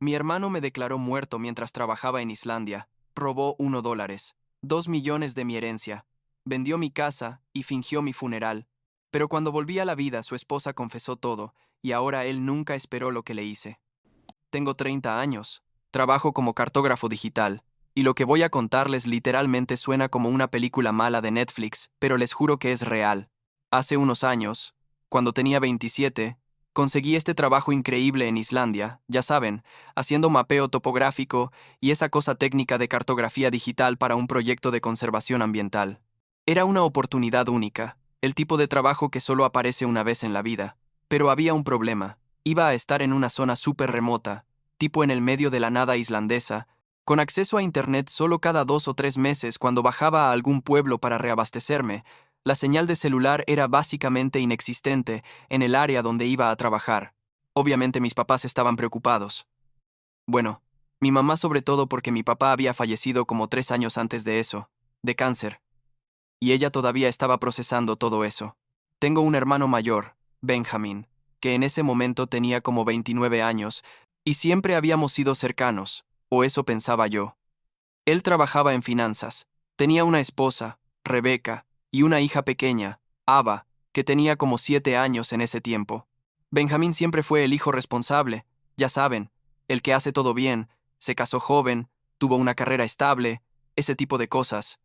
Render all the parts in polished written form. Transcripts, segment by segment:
Mi hermano me declaró muerto mientras trabajaba en Islandia. Robó $1, 2 millones de mi herencia. Vendió mi casa y fingió mi funeral. Pero cuando volví a la vida, su esposa confesó todo, y ahora él nunca esperó lo que le hice. Tengo 30 años. Trabajo como cartógrafo digital. Y lo que voy a contarles literalmente suena como una película mala de Netflix, pero les juro que es real. Hace unos años, cuando tenía 27, conseguí este trabajo increíble en Islandia, ya saben, haciendo mapeo topográfico y esa cosa técnica de cartografía digital para un proyecto de conservación ambiental. Era una oportunidad única, el tipo de trabajo que solo aparece una vez en la vida. Pero había un problema. Iba a estar en una zona súper remota, tipo en el medio de la nada islandesa, con acceso a Internet solo cada 2 o 3 meses cuando bajaba a algún pueblo para reabastecerme. La señal de celular era básicamente inexistente en el área donde iba a trabajar. Obviamente mis papás estaban preocupados. Bueno, mi mamá sobre todo porque mi papá había fallecido como 3 años antes de eso, de cáncer, y ella todavía estaba procesando todo eso. Tengo un hermano mayor, Benjamin, que en ese momento tenía como 29 años, y siempre habíamos sido cercanos, o eso pensaba yo. Él trabajaba en finanzas, tenía una esposa, Rebeca, y una hija pequeña, Ava, que tenía como 7 años en ese tiempo. Benjamín siempre fue el hijo responsable, ya saben, el que hace todo bien, se casó joven, tuvo una carrera estable, ese tipo de cosas.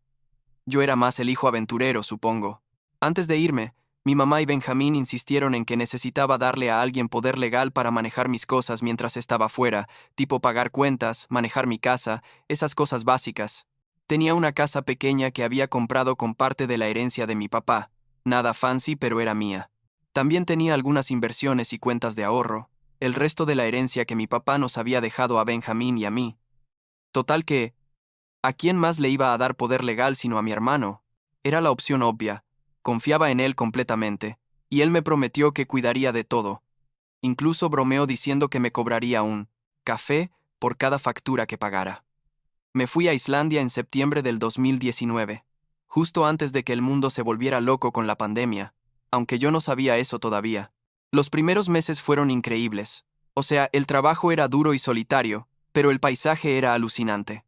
Yo era más el hijo aventurero, supongo. Antes de irme, mi mamá y Benjamín insistieron en que necesitaba darle a alguien poder legal para manejar mis cosas mientras estaba fuera, tipo pagar cuentas, manejar mi casa, esas cosas básicas. Tenía una casa pequeña que había comprado con parte de la herencia de mi papá. Nada fancy, pero era mía. También tenía algunas inversiones y cuentas de ahorro, el resto de la herencia que mi papá nos había dejado a Benjamín y a mí. Total que, ¿a quién más le iba a dar poder legal sino a mi hermano? Era la opción obvia. Confiaba en él completamente, y él me prometió que cuidaría de todo. Incluso bromeó diciendo que me cobraría un café por cada factura que pagara. Me fui a Islandia en septiembre del 2019, justo antes de que el mundo se volviera loco con la pandemia, aunque yo no sabía eso todavía. Los primeros meses fueron increíbles. O sea, el trabajo era duro y solitario, pero el paisaje era alucinante.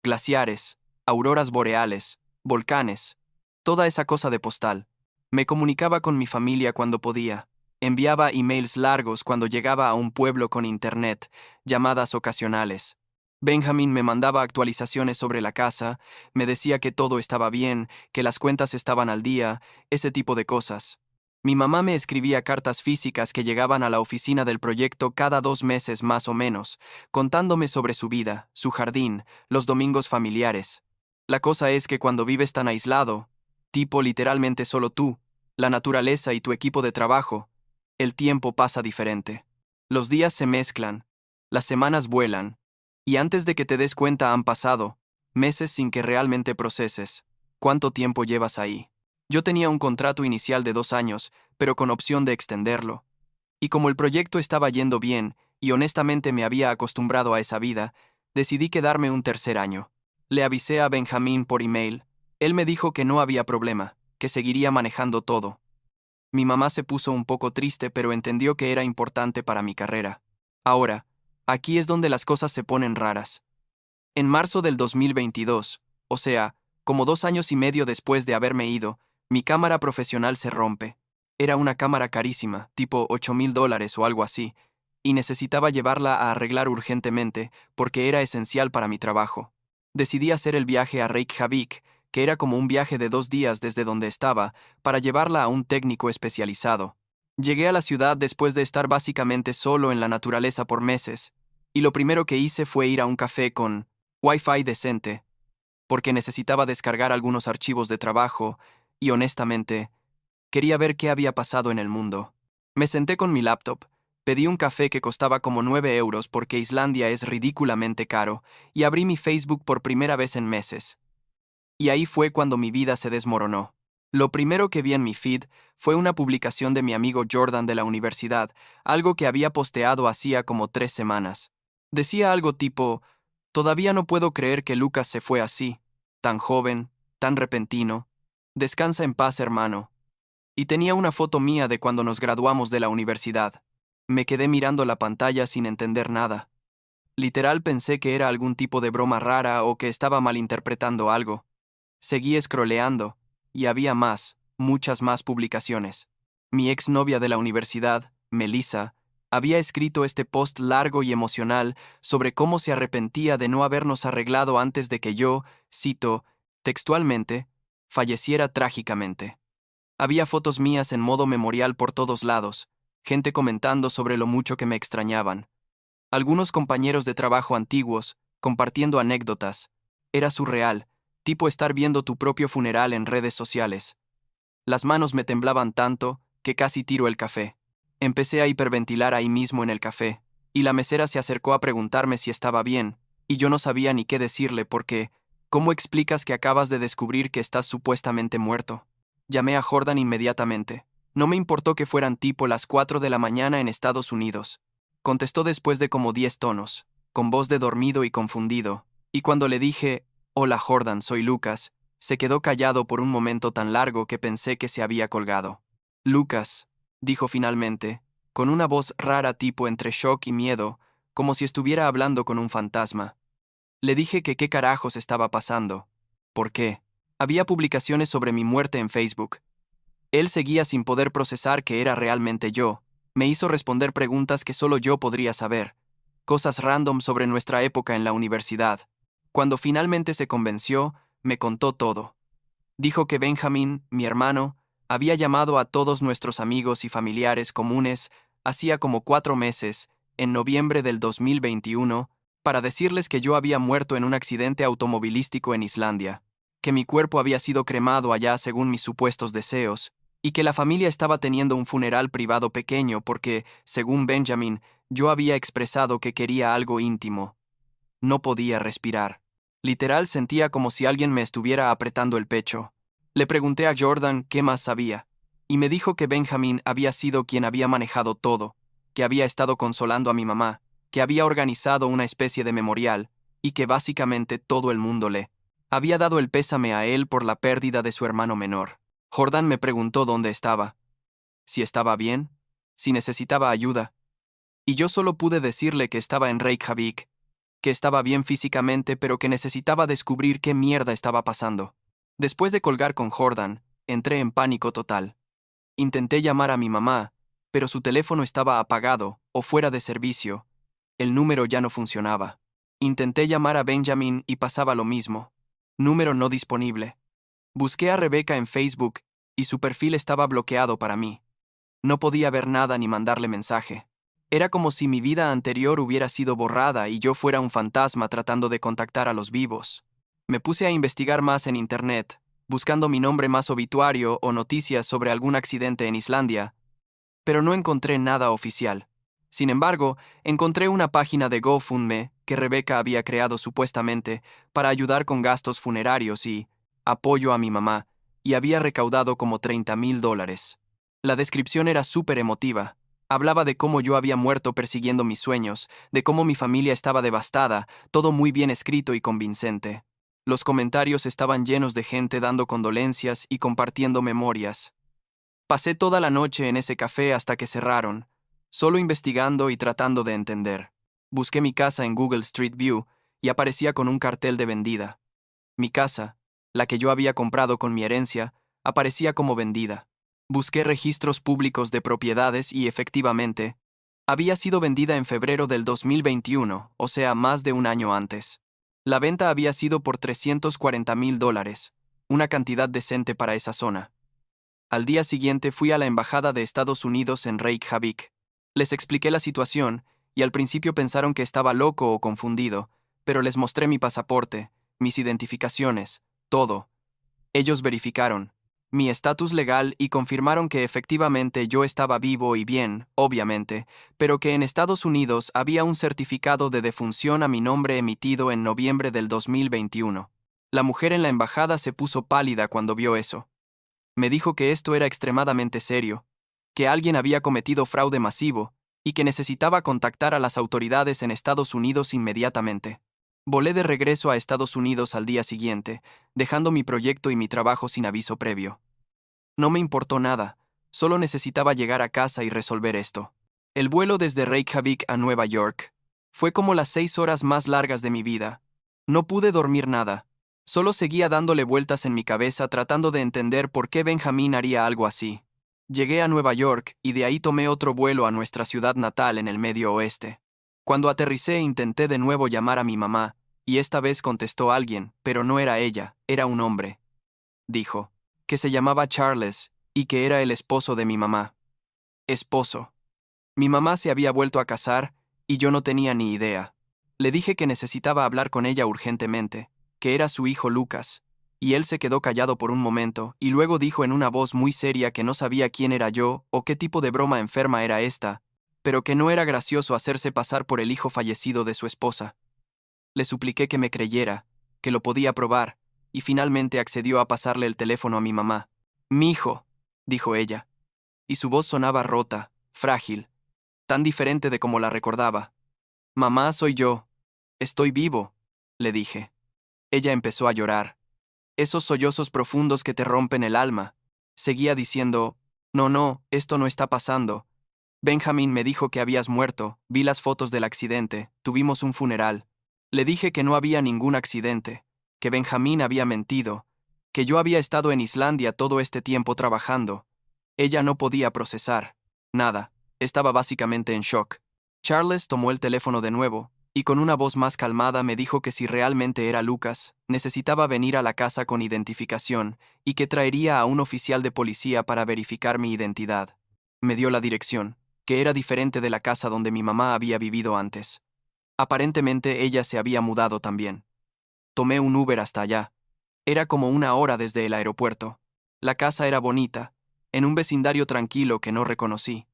Glaciares, auroras boreales, volcanes, toda esa cosa de postal. Me comunicaba con mi familia cuando podía, enviaba emails largos cuando llegaba a un pueblo con internet, llamadas ocasionales. Benjamin me mandaba actualizaciones sobre la casa, me decía que todo estaba bien, que las cuentas estaban al día, ese tipo de cosas. Mi mamá me escribía cartas físicas que llegaban a la oficina del proyecto cada 2 meses más o menos, contándome sobre su vida, su jardín, los domingos familiares. La cosa es que cuando vives tan aislado, tipo literalmente solo tú, la naturaleza y tu equipo de trabajo, el tiempo pasa diferente. Los días se mezclan, las semanas vuelan, y antes de que te des cuenta han pasado meses sin que realmente proceses cuánto tiempo llevas ahí. Yo tenía un contrato inicial de 2 años, pero con opción de extenderlo. Y como el proyecto estaba yendo bien, y honestamente me había acostumbrado a esa vida, decidí quedarme un tercer año. Le avisé a Benjamín por email. Él me dijo que no había problema, que seguiría manejando todo. Mi mamá se puso un poco triste, pero entendió que era importante para mi carrera. Ahora, aquí es donde las cosas se ponen raras. En marzo del 2022, o sea, como 2 años y medio después de haberme ido, mi cámara profesional se rompe. Era una cámara carísima, tipo $8,000 o algo así, y necesitaba llevarla a arreglar urgentemente porque era esencial para mi trabajo. Decidí hacer el viaje a Reykjavik, que era como un viaje de 2 días desde donde estaba, para llevarla a un técnico especializado. Llegué a la ciudad después de estar básicamente solo en la naturaleza por meses, y lo primero que hice fue ir a un café con Wi-Fi decente, porque necesitaba descargar algunos archivos de trabajo y, honestamente, quería ver qué había pasado en el mundo. Me senté con mi laptop, pedí un café que costaba como 9 euros porque Islandia es ridículamente caro, y abrí mi Facebook por primera vez en meses. Y ahí fue cuando mi vida se desmoronó. Lo primero que vi en mi feed fue una publicación de mi amigo Jordan de la universidad, algo que había posteado hacía como 3 semanas. Decía algo tipo: todavía no puedo creer que Lucas se fue así, tan joven, tan repentino. Descansa en paz, hermano. Y tenía una foto mía de cuando nos graduamos de la universidad. Me quedé mirando la pantalla sin entender nada. Literal pensé que era algún tipo de broma rara o que estaba malinterpretando algo. Seguí scrolleando, y había más, muchas más publicaciones. Mi exnovia de la universidad, Melissa, había escrito este post largo y emocional sobre cómo se arrepentía de no habernos arreglado antes de que yo, cito, textualmente, falleciera trágicamente. Había fotos mías en modo memorial por todos lados, gente comentando sobre lo mucho que me extrañaban. Algunos compañeros de trabajo antiguos, compartiendo anécdotas. Era surreal, tipo estar viendo tu propio funeral en redes sociales. Las manos me temblaban tanto que casi tiro el café. Empecé a hiperventilar ahí mismo en el café, y la mesera se acercó a preguntarme si estaba bien, y yo no sabía ni qué decirle porque, ¿cómo explicas que acabas de descubrir que estás supuestamente muerto? Llamé a Jordan inmediatamente. No me importó que fueran tipo las 4 de la mañana en Estados Unidos. Contestó después de como 10 tonos, con voz de dormido y confundido, y cuando le dije, «Hola Jordan, soy Lucas», se quedó callado por un momento tan largo que pensé que se había colgado. «Lucas», dijo finalmente, con una voz rara tipo entre shock y miedo, como si estuviera hablando con un fantasma. Le dije que qué carajos estaba pasando. ¿Por qué? Había publicaciones sobre mi muerte en Facebook. Él seguía sin poder procesar que era realmente yo. Me hizo responder preguntas que solo yo podría saber. Cosas random sobre nuestra época en la universidad. Cuando finalmente se convenció, me contó todo. Dijo que Benjamin, mi hermano, había llamado a todos nuestros amigos y familiares comunes hacía como 4 meses, en noviembre del 2021, para decirles que yo había muerto en un accidente automovilístico en Islandia, que mi cuerpo había sido cremado allá según mis supuestos deseos, y que la familia estaba teniendo un funeral privado pequeño porque, según Benjamin, yo había expresado que quería algo íntimo. No podía respirar. Literal sentía como si alguien me estuviera apretando el pecho. Le pregunté a Jordan qué más sabía, y me dijo que Benjamin había sido quien había manejado todo, que había estado consolando a mi mamá, que había organizado una especie de memorial, y que básicamente todo el mundo le había dado el pésame a él por la pérdida de su hermano menor. Jordan me preguntó dónde estaba, si estaba bien, si necesitaba ayuda, y yo solo pude decirle que estaba en Reykjavik, que estaba bien físicamente pero que necesitaba descubrir qué mierda estaba pasando. Después de colgar con Jordan, entré en pánico total. Intenté llamar a mi mamá, pero su teléfono estaba apagado o fuera de servicio. El número ya no funcionaba. Intenté llamar a Benjamin y pasaba lo mismo. Número no disponible. Busqué a Rebecca en Facebook y su perfil estaba bloqueado para mí. No podía ver nada ni mandarle mensaje. Era como si mi vida anterior hubiera sido borrada y yo fuera un fantasma tratando de contactar a los vivos. Me puse a investigar más en Internet, buscando mi nombre más obituario o noticias sobre algún accidente en Islandia, pero no encontré nada oficial. Sin embargo, encontré una página de GoFundMe que Rebecca había creado supuestamente para ayudar con gastos funerarios y apoyo a mi mamá, y había recaudado como $30,000. La descripción era súper emotiva. Hablaba de cómo yo había muerto persiguiendo mis sueños, de cómo mi familia estaba devastada, todo muy bien escrito y convincente. Los comentarios estaban llenos de gente dando condolencias y compartiendo memorias. Pasé toda la noche en ese café hasta que cerraron, solo investigando y tratando de entender. Busqué mi casa en Google Street View y aparecía con un cartel de vendida. Mi casa, la que yo había comprado con mi herencia, aparecía como vendida. Busqué registros públicos de propiedades y, efectivamente, había sido vendida en febrero del 2021, o sea, más de un año antes. La venta había sido por $340,000, una cantidad decente para esa zona. Al día siguiente fui a la Embajada de Estados Unidos en Reykjavik. Les expliqué la situación, y al principio pensaron que estaba loco o confundido, pero les mostré mi pasaporte, mis identificaciones, todo. Ellos verificaron mi estatus legal y confirmaron que efectivamente yo estaba vivo y bien, obviamente, pero que en Estados Unidos había un certificado de defunción a mi nombre emitido en noviembre del 2021. La mujer en la embajada se puso pálida cuando vio eso. Me dijo que esto era extremadamente serio, que alguien había cometido fraude masivo y que necesitaba contactar a las autoridades en Estados Unidos inmediatamente. Volé de regreso a Estados Unidos al día siguiente, dejando mi proyecto y mi trabajo sin aviso previo. No me importó nada, solo necesitaba llegar a casa y resolver esto. El vuelo desde Reykjavik a Nueva York Fue como las 6 horas más largas de mi vida. No pude dormir nada. Solo seguía dándole vueltas en mi cabeza tratando de entender por qué Benjamín haría algo así. Llegué a Nueva York y de ahí tomé otro vuelo a nuestra ciudad natal en el Medio Oeste. Cuando aterricé intenté de nuevo llamar a mi mamá, y esta vez contestó alguien, pero no era ella, era un hombre. Dijo, que se llamaba Charles y que era el esposo de mi mamá. Esposo. Mi mamá se había vuelto a casar y yo no tenía ni idea. Le dije que necesitaba hablar con ella urgentemente, que era su hijo Lucas, y él se quedó callado por un momento y luego dijo en una voz muy seria que no sabía quién era yo o qué tipo de broma enferma era esta, pero que no era gracioso hacerse pasar por el hijo fallecido de su esposa. Le supliqué que me creyera, que lo podía probar, y finalmente accedió a pasarle el teléfono a mi mamá. «Mi hijo», dijo ella, y su voz sonaba rota, frágil, tan diferente de como la recordaba. «Mamá, soy yo. Estoy vivo», le dije. Ella empezó a llorar. Esos sollozos profundos que te rompen el alma. Seguía diciendo, no, esto no está pasando. Benjamín me dijo que habías muerto, vi las fotos del accidente, tuvimos un funeral. Le dije que no había ningún accidente, que Benjamín había mentido, que yo había estado en Islandia todo este tiempo trabajando. Ella no podía procesar. Nada, estaba básicamente en shock. Charles tomó el teléfono de nuevo, y con una voz más calmada me dijo que si realmente era Lucas, necesitaba venir a la casa con identificación y que traería a un oficial de policía para verificar mi identidad. Me dio la dirección, que era diferente de la casa donde mi mamá había vivido antes. Aparentemente ella se había mudado también. Tomé un Uber hasta allá. Era como 1 hora desde el aeropuerto. La casa era bonita, en un vecindario tranquilo que no reconocí.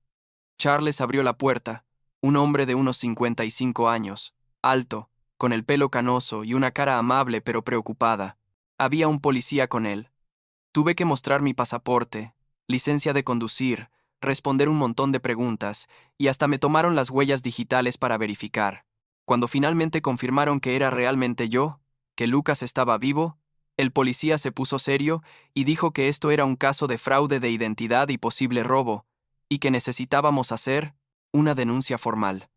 Charles abrió la puerta, un hombre de unos 55 años, alto, con el pelo canoso y una cara amable pero preocupada. Había un policía con él. Tuve que mostrar mi pasaporte, licencia de conducir, responder un montón de preguntas, y hasta me tomaron las huellas digitales para verificar. Cuando finalmente confirmaron que era realmente yo, que Lucas estaba vivo, el policía se puso serio y dijo que esto era un caso de fraude de identidad y posible robo, y que necesitábamos hacer una denuncia formal.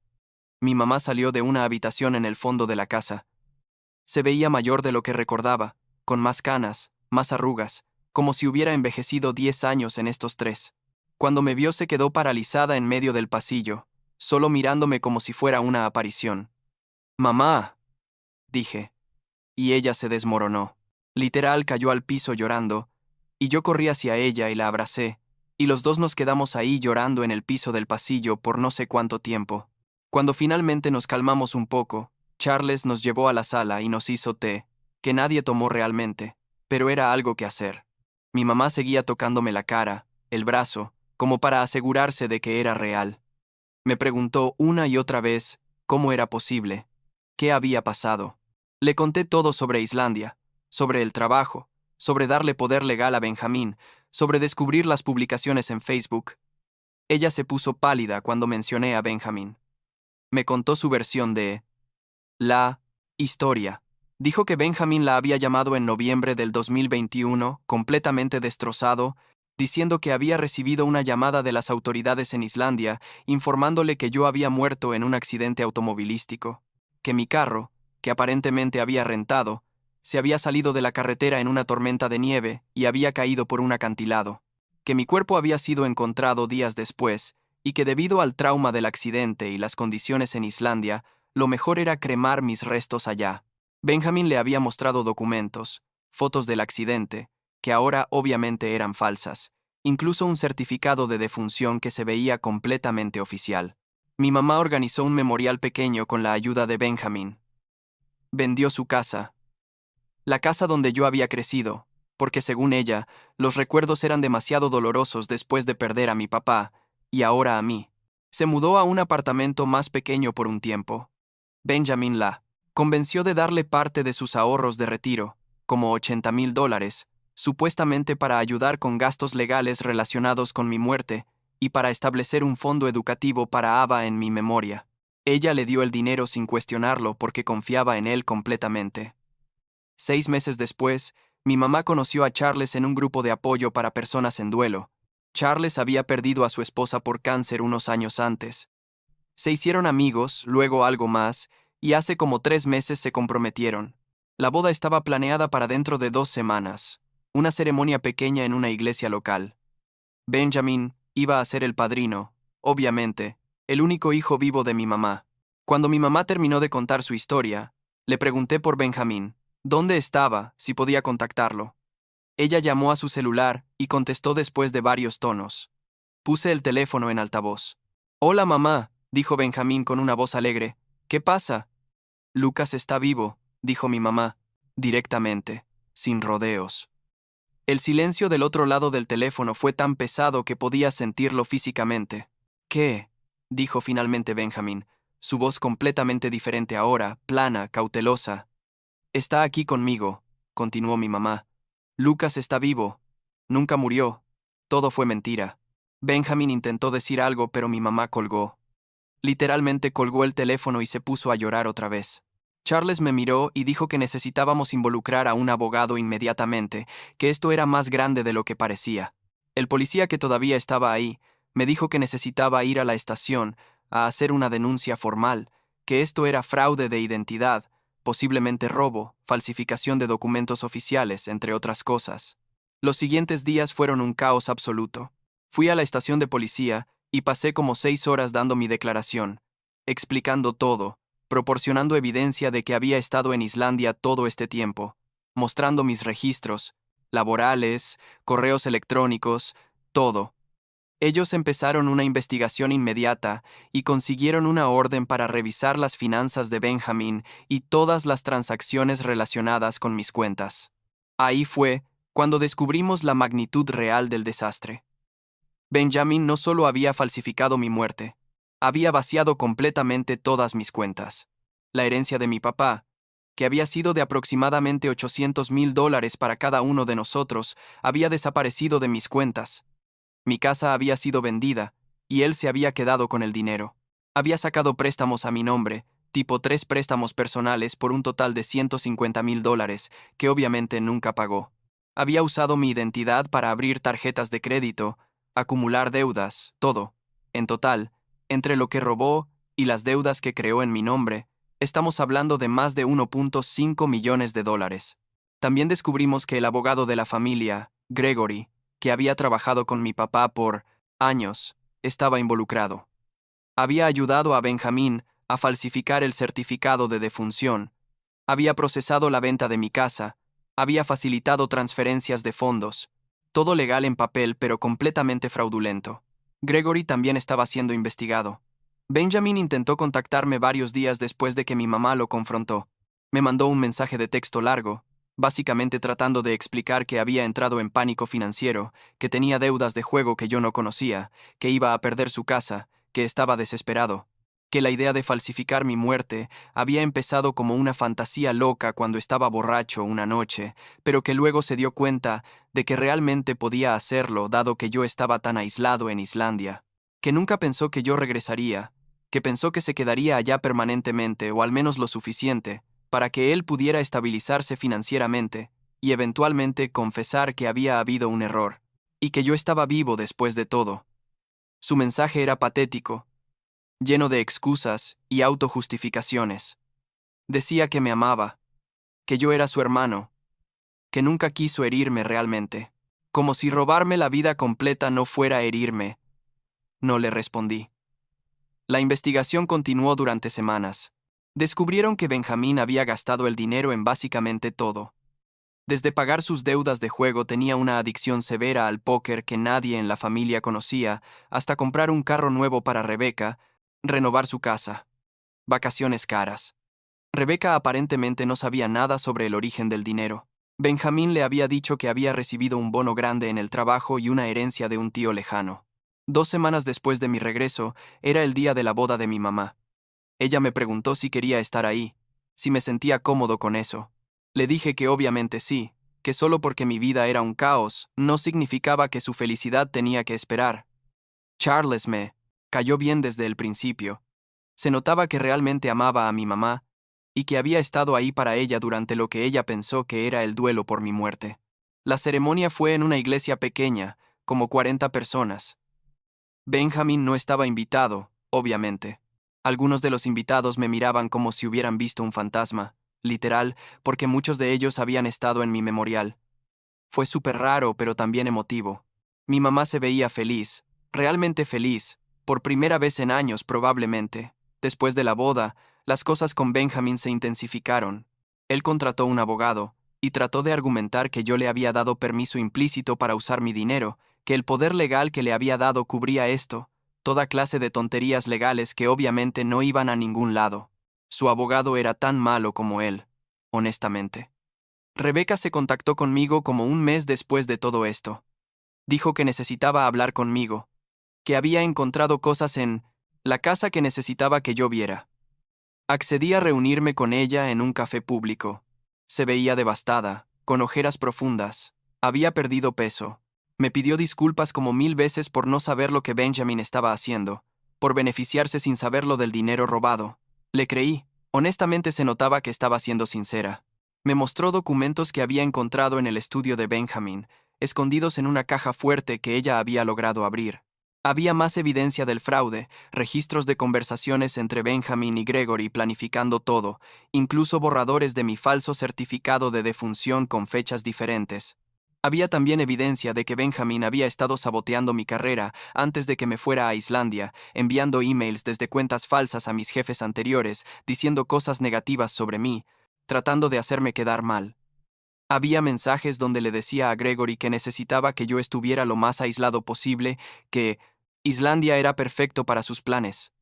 Mi mamá salió de una habitación en el fondo de la casa. Se veía mayor de lo que recordaba, con más canas, más arrugas, como si hubiera envejecido 10 años en estos 3. Cuando me vio se quedó paralizada en medio del pasillo, solo mirándome como si fuera una aparición. «Mamá», dije, y ella se desmoronó. Literal cayó al piso llorando, y yo corrí hacia ella y la abracé, y los dos nos quedamos ahí llorando en el piso del pasillo por no sé cuánto tiempo. Cuando finalmente nos calmamos un poco, Charles nos llevó a la sala y nos hizo té, que nadie tomó realmente, pero era algo que hacer. Mi mamá seguía tocándome la cara, el brazo, como para asegurarse de que era real. Me preguntó una y otra vez cómo era posible, qué había pasado. Le conté todo sobre Islandia, sobre el trabajo, sobre darle poder legal a Benjamín, sobre descubrir las publicaciones en Facebook. Ella se puso pálida cuando mencioné a Benjamín. Me contó su versión de la historia. Dijo que Benjamín la había llamado en noviembre del 2021, completamente destrozado, diciendo que había recibido una llamada de las autoridades en Islandia, informándole que yo había muerto en un accidente automovilístico, que mi carro, que aparentemente había rentado, se había salido de la carretera en una tormenta de nieve y había caído por un acantilado, que mi cuerpo había sido encontrado días después, y que debido al trauma del accidente y las condiciones en Islandia, lo mejor era cremar mis restos allá. Benjamín le había mostrado documentos, fotos del accidente, que ahora obviamente eran falsas, incluso un certificado de defunción que se veía completamente oficial. Mi mamá organizó un memorial pequeño con la ayuda de Benjamín. Vendió su casa, la casa donde yo había crecido, porque según ella, los recuerdos eran demasiado dolorosos después de perder a mi papá, y ahora a mí. Se mudó a un apartamento más pequeño por un tiempo. Benjamin la convenció de darle parte de sus ahorros de retiro, como $80,000, supuestamente para ayudar con gastos legales relacionados con mi muerte y para establecer un fondo educativo para Ava en mi memoria. Ella le dio el dinero sin cuestionarlo porque confiaba en él completamente. 6 meses después, mi mamá conoció a Charles en un grupo de apoyo para personas en duelo. Charles había perdido a su esposa por cáncer unos años antes. Se hicieron amigos, luego algo más, y hace como 3 meses se comprometieron. La boda estaba planeada para dentro de 2 semanas, una ceremonia pequeña en una iglesia local. Benjamin iba a ser el padrino, obviamente, el único hijo vivo de mi mamá. Cuando mi mamá terminó de contar su historia, le pregunté por Benjamín, dónde estaba, si podía contactarlo. Ella llamó a su celular y contestó después de varios tonos. Puse el teléfono en altavoz. Hola mamá, dijo Benjamín con una voz alegre. ¿Qué pasa? Lucas está vivo, dijo mi mamá, directamente, sin rodeos. El silencio del otro lado del teléfono fue tan pesado que podía sentirlo físicamente. ¿Qué? Dijo finalmente Benjamín, su voz completamente diferente ahora, plana, cautelosa. Está aquí conmigo, continuó mi mamá. Lucas está vivo. Nunca murió. Todo fue mentira. Benjamin intentó decir algo, pero mi mamá colgó. Literalmente colgó el teléfono y se puso a llorar otra vez. Charles me miró y dijo que necesitábamos involucrar a un abogado inmediatamente, que esto era más grande de lo que parecía. El policía que todavía estaba ahí me dijo que necesitaba ir a la estación a hacer una denuncia formal, que esto era fraude de identidad, posiblemente robo, falsificación de documentos oficiales, entre otras cosas. Los siguientes días fueron un caos absoluto. Fui a la estación de policía y pasé como 6 horas dando mi declaración, explicando todo, proporcionando evidencia de que había estado en Islandia todo este tiempo, mostrando mis registros, laborales, correos electrónicos, todo. Ellos empezaron una investigación inmediata y consiguieron una orden para revisar las finanzas de Benjamin y todas las transacciones relacionadas con mis cuentas. Ahí fue cuando descubrimos la magnitud real del desastre. Benjamin no solo había falsificado mi muerte, había vaciado completamente todas mis cuentas. La herencia de mi papá, que había sido de aproximadamente $800,000 para cada uno de nosotros, había desaparecido de mis cuentas. Mi casa había sido vendida, y él se había quedado con el dinero. Había sacado préstamos a mi nombre, tipo 3 préstamos personales por un total de $150,000, que obviamente nunca pagó. Había usado mi identidad para abrir tarjetas de crédito, acumular deudas, todo. En total, entre lo que robó y las deudas que creó en mi nombre, estamos hablando de más de $1.5 millones. También descubrimos que el abogado de la familia, Gregory, que había trabajado con mi papá por años, estaba involucrado. Había ayudado a Benjamín a falsificar el certificado de defunción, había procesado la venta de mi casa, había facilitado transferencias de fondos, todo legal en papel pero completamente fraudulento. Gregory también estaba siendo investigado. Benjamin intentó contactarme varios días después de que mi mamá lo confrontó. Me mandó un mensaje de texto largo, básicamente tratando de explicar que había entrado en pánico financiero, que tenía deudas de juego que yo no conocía, que iba a perder su casa, que estaba desesperado, que la idea de falsificar mi muerte había empezado como una fantasía loca cuando estaba borracho una noche, pero que luego se dio cuenta de que realmente podía hacerlo dado que yo estaba tan aislado en Islandia, que nunca pensó que yo regresaría, que pensó que se quedaría allá permanentemente o al menos lo suficiente para que él pudiera estabilizarse financieramente y eventualmente confesar que había habido un error, y que yo estaba vivo después de todo. Su mensaje era patético, lleno de excusas y autojustificaciones. Decía que me amaba, que yo era su hermano, que nunca quiso herirme realmente, como si robarme la vida completa no fuera herirme. No le respondí. La investigación continuó durante semanas. Descubrieron que Benjamín había gastado el dinero en básicamente todo. Desde pagar sus deudas de juego tenía una adicción severa al póker que nadie en la familia conocía, hasta comprar un carro nuevo para Rebeca, renovar su casa, vacaciones caras. Rebeca aparentemente no sabía nada sobre el origen del dinero. Benjamín le había dicho que había recibido un bono grande en el trabajo y una herencia de un tío lejano. 2 semanas después de mi regreso, era el día de la boda de mi mamá. Ella me preguntó si quería estar ahí, si me sentía cómodo con eso. Le dije que obviamente sí, que solo porque mi vida era un caos, no significaba que su felicidad tenía que esperar. Charles me cayó bien desde el principio. Se notaba que realmente amaba a mi mamá y que había estado ahí para ella durante lo que ella pensó que era el duelo por mi muerte. La ceremonia fue en una iglesia pequeña, como 40 personas. Benjamin no estaba invitado, obviamente. Algunos de los invitados me miraban como si hubieran visto un fantasma, literal, porque muchos de ellos habían estado en mi memorial. Fue súper raro, pero también emotivo. Mi mamá se veía feliz, realmente feliz, por primera vez en años probablemente. Después de la boda, las cosas con Benjamin se intensificaron. Él contrató un abogado, y trató de argumentar que yo le había dado permiso implícito para usar mi dinero, que el poder legal que le había dado cubría esto, toda clase de tonterías legales que obviamente no iban a ningún lado. Su abogado era tan malo como él, honestamente. Rebeca se contactó conmigo como un mes después de todo esto. Dijo que necesitaba hablar conmigo, que había encontrado cosas en la casa que necesitaba que yo viera. Accedí a reunirme con ella en un café público. Se veía devastada, con ojeras profundas. Había perdido peso. Me pidió disculpas como 1000 veces por no saber lo que Benjamin estaba haciendo, por beneficiarse sin saberlo del dinero robado. Le creí. Honestamente se notaba que estaba siendo sincera. Me mostró documentos que había encontrado en el estudio de Benjamin, escondidos en una caja fuerte que ella había logrado abrir. Había más evidencia del fraude, registros de conversaciones entre Benjamin y Gregory planificando todo, incluso borradores de mi falso certificado de defunción con fechas diferentes. Había también evidencia de que Benjamin había estado saboteando mi carrera antes de que me fuera a Islandia, enviando emails desde cuentas falsas a mis jefes anteriores, diciendo cosas negativas sobre mí, tratando de hacerme quedar mal. Había mensajes donde le decía a Gregory que necesitaba que yo estuviera lo más aislado posible, que Islandia era perfecto para sus planes.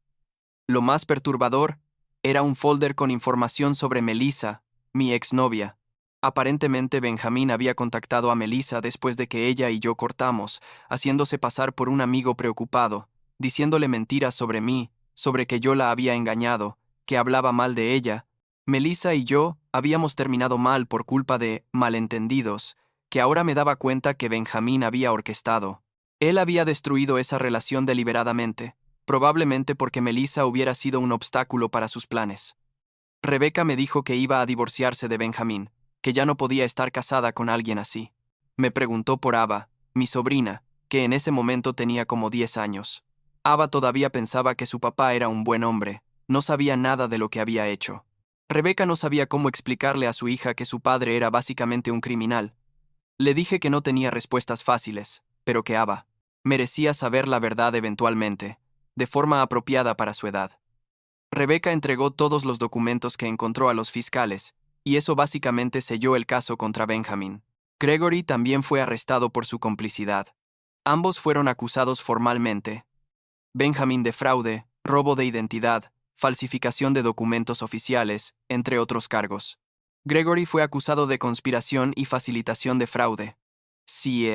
Lo más perturbador era un folder con información sobre Melissa, mi exnovia. Aparentemente Benjamín había contactado a Melissa después de que ella y yo cortamos, haciéndose pasar por un amigo preocupado, diciéndole mentiras sobre mí, sobre que yo la había engañado, que hablaba mal de ella. Melissa y yo habíamos terminado mal por culpa de malentendidos, que ahora me daba cuenta que Benjamín había orquestado. Él había destruido esa relación deliberadamente, probablemente porque Melissa hubiera sido un obstáculo para sus planes. Rebeca me dijo que iba a divorciarse de Benjamín, que ya no podía estar casada con alguien así. Me preguntó por Ava, mi sobrina, que en ese momento tenía como 10 años. Ava todavía pensaba que su papá era un buen hombre, no sabía nada de lo que había hecho. Rebeca no sabía cómo explicarle a su hija que su padre era básicamente un criminal. Le dije que no tenía respuestas fáciles, pero que Ava merecía saber la verdad eventualmente, de forma apropiada para su edad. Rebeca entregó todos los documentos que encontró a los fiscales, y eso básicamente selló el caso contra Benjamin. Gregory también fue arrestado por su complicidad. Ambos fueron acusados formalmente. Benjamin de fraude, robo de identidad, falsificación de documentos oficiales, entre otros cargos. Gregory fue acusado de conspiración y facilitación de fraude. Sí,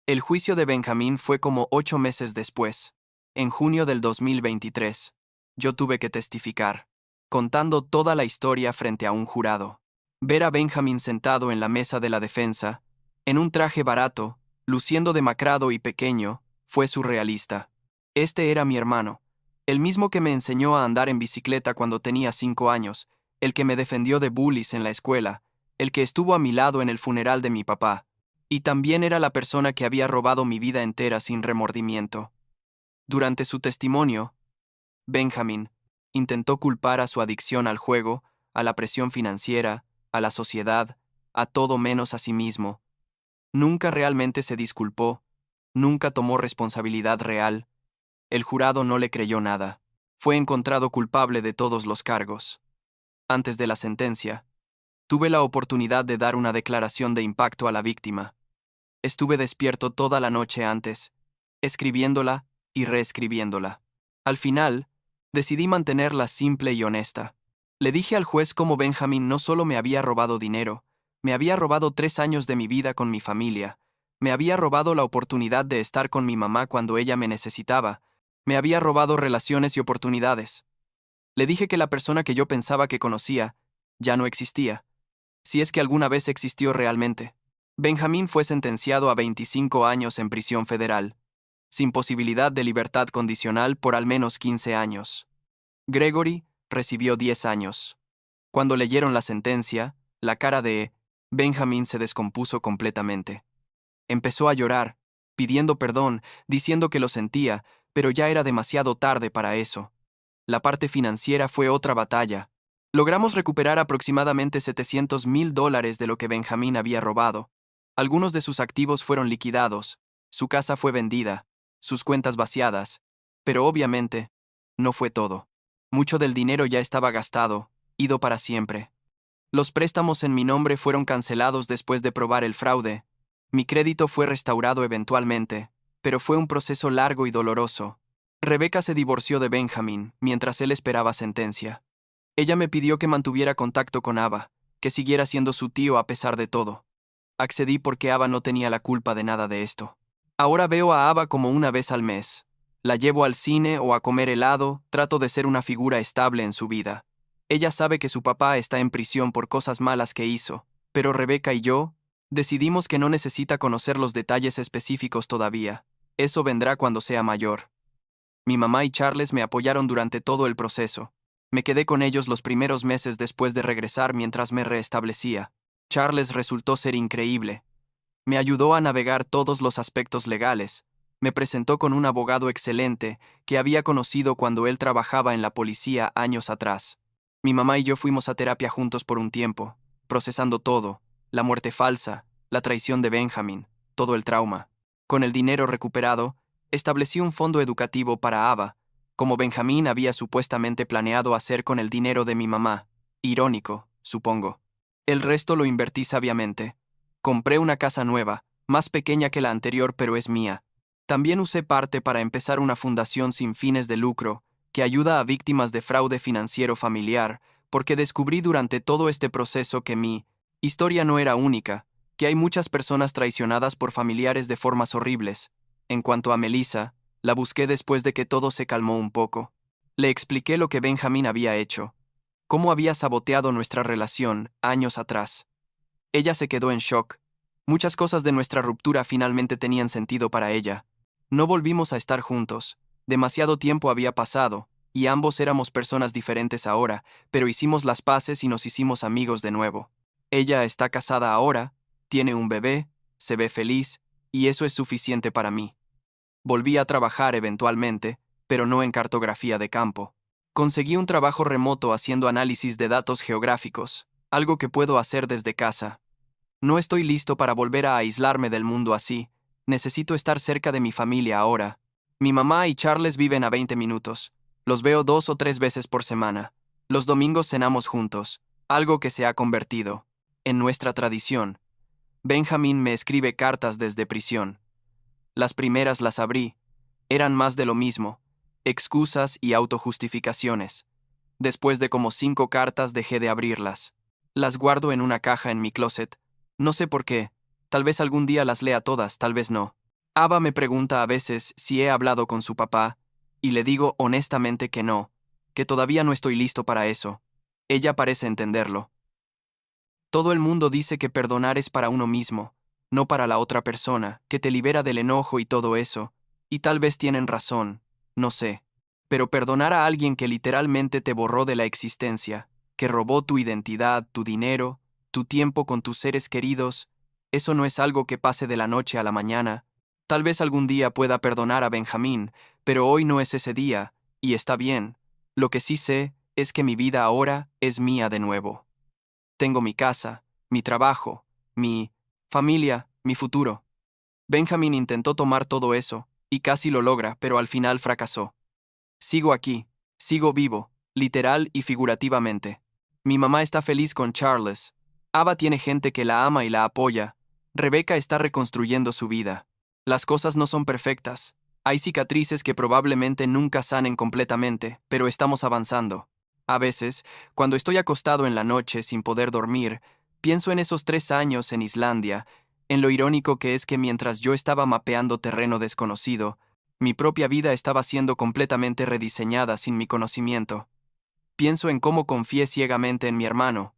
el juicio de Benjamin fue como 8 meses después, en junio del 2023. Yo tuve que testificar, contando toda la historia frente a un jurado. Ver a Benjamin sentado en la mesa de la defensa, en un traje barato, luciendo demacrado y pequeño, fue surrealista. Este era mi hermano, el mismo que me enseñó a andar en bicicleta cuando tenía 5 años, el que me defendió de bullies en la escuela, el que estuvo a mi lado en el funeral de mi papá, y también era la persona que había robado mi vida entera sin remordimiento. Durante su testimonio, Benjamin intentó culpar a su adicción al juego, a la presión financiera, a la sociedad, a todo menos a sí mismo. Nunca realmente se disculpó, nunca tomó responsabilidad real. El jurado no le creyó nada. Fue encontrado culpable de todos los cargos. Antes de la sentencia, tuve la oportunidad de dar una declaración de impacto a la víctima. Estuve despierto toda la noche antes, escribiéndola y reescribiéndola. Al final, decidí mantenerla simple y honesta. Le dije al juez cómo Benjamin no solo me había robado dinero, me había robado 3 años de mi vida con mi familia, me había robado la oportunidad de estar con mi mamá cuando ella me necesitaba, me había robado relaciones y oportunidades. Le dije que la persona que yo pensaba que conocía ya no existía, si es que alguna vez existió realmente. Benjamín fue sentenciado a 25 años en prisión federal, sin posibilidad de libertad condicional por al menos 15 años. Gregory recibió 10 años. Cuando leyeron la sentencia, la cara de Benjamín se descompuso completamente. Empezó a llorar, pidiendo perdón, diciendo que lo sentía, pero ya era demasiado tarde para eso. La parte financiera fue otra batalla. Logramos recuperar aproximadamente $700,000 de lo que Benjamín había robado. Algunos de sus activos fueron liquidados, su casa fue vendida, sus cuentas vaciadas, pero obviamente, no fue todo. Mucho del dinero ya estaba gastado, ido para siempre. Los préstamos en mi nombre fueron cancelados después de probar el fraude. Mi crédito fue restaurado eventualmente, pero fue un proceso largo y doloroso. Rebecca se divorció de Benjamin mientras él esperaba sentencia. Ella me pidió que mantuviera contacto con Ava, que siguiera siendo su tío a pesar de todo. Accedí porque Ava no tenía la culpa de nada de esto. Ahora veo a Ava como una vez al mes. La llevo al cine o a comer helado, trato de ser una figura estable en su vida. Ella sabe que su papá está en prisión por cosas malas que hizo, pero Rebecca y yo decidimos que no necesita conocer los detalles específicos todavía. Eso vendrá cuando sea mayor. Mi mamá y Charles me apoyaron durante todo el proceso. Me quedé con ellos los primeros meses después de regresar mientras me restablecía. Charles resultó ser increíble. Me ayudó a navegar todos los aspectos legales. Me presentó con un abogado excelente que había conocido cuando él trabajaba en la policía años atrás. Mi mamá y yo fuimos a terapia juntos por un tiempo, procesando todo, la muerte falsa, la traición de Benjamin, todo el trauma. Con el dinero recuperado, establecí un fondo educativo para Ava, como Benjamín había supuestamente planeado hacer con el dinero de mi mamá. Irónico, supongo. El resto lo invertí sabiamente. Compré una casa nueva, más pequeña que la anterior pero es mía. También usé parte para empezar una fundación sin fines de lucro, que ayuda a víctimas de fraude financiero familiar, porque descubrí durante todo este proceso que mi historia no era única, que hay muchas personas traicionadas por familiares de formas horribles. En cuanto a Melissa, la busqué después de que todo se calmó un poco. Le expliqué lo que Benjamín había hecho, cómo había saboteado nuestra relación años atrás. Ella se quedó en shock. Muchas cosas de nuestra ruptura finalmente tenían sentido para ella. No volvimos a estar juntos. Demasiado tiempo había pasado, y ambos éramos personas diferentes ahora, pero hicimos las paces y nos hicimos amigos de nuevo. Ella está casada ahora, tiene un bebé, se ve feliz, y eso es suficiente para mí. Volví a trabajar eventualmente, pero no en cartografía de campo. Conseguí un trabajo remoto haciendo análisis de datos geográficos, algo que puedo hacer desde casa. No estoy listo para volver a aislarme del mundo así. Necesito estar cerca de mi familia ahora. Mi mamá y Charles viven a 20 minutos. Los veo 2 o 3 veces por semana. Los domingos cenamos juntos, algo que se ha convertido en nuestra tradición. Benjamin me escribe cartas desde prisión. Las primeras las abrí. Eran más de lo mismo, excusas y autojustificaciones. Después de como 5 cartas dejé de abrirlas. Las guardo en una caja en mi closet. No sé por qué. Tal vez algún día las lea todas, tal vez no. Ava me pregunta a veces si he hablado con su papá, y le digo honestamente que no, que todavía no estoy listo para eso. Ella parece entenderlo. Todo el mundo dice que perdonar es para uno mismo, no para la otra persona, que te libera del enojo y todo eso, y tal vez tienen razón, no sé. Pero perdonar a alguien que literalmente te borró de la existencia, que robó tu identidad, tu dinero, tu tiempo con tus seres queridos, eso no es algo que pase de la noche a la mañana. Tal vez algún día pueda perdonar a Benjamín, pero hoy no es ese día, y está bien. Lo que sí sé es que mi vida ahora es mía de nuevo. Tengo mi casa, mi trabajo, mi familia, mi futuro. Benjamín intentó tomar todo eso, y casi lo logra, pero al final fracasó. Sigo aquí, sigo vivo, literal y figurativamente. Mi mamá está feliz con Charles. Ava tiene gente que la ama y la apoya. Rebecca está reconstruyendo su vida. Las cosas no son perfectas. Hay cicatrices que probablemente nunca sanen completamente, pero estamos avanzando. A veces, cuando estoy acostado en la noche sin poder dormir, pienso en esos 3 años en Islandia, en lo irónico que es que mientras yo estaba mapeando terreno desconocido, mi propia vida estaba siendo completamente rediseñada sin mi conocimiento. Pienso en cómo confié ciegamente en mi hermano,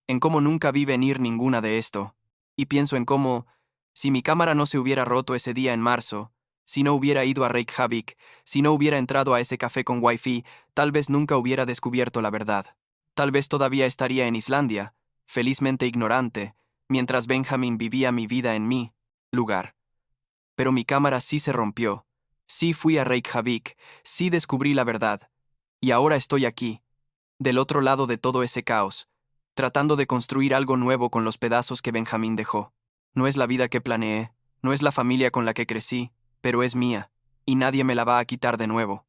en cómo nunca vi venir ninguna de esto, y pienso en cómo, si mi cámara no se hubiera roto ese día en marzo, si no hubiera ido a Reykjavik, si no hubiera entrado a ese café con wifi, tal vez nunca hubiera descubierto la verdad. Tal vez todavía estaría en Islandia, felizmente ignorante, mientras Benjamin vivía mi vida en mi lugar. Pero mi cámara sí se rompió. Sí fui a Reykjavik, sí descubrí la verdad. Y ahora estoy aquí, del otro lado de todo ese caos, tratando de construir algo nuevo con los pedazos que Benjamín dejó. No es la vida que planeé, no es la familia con la que crecí, pero es mía, y nadie me la va a quitar de nuevo.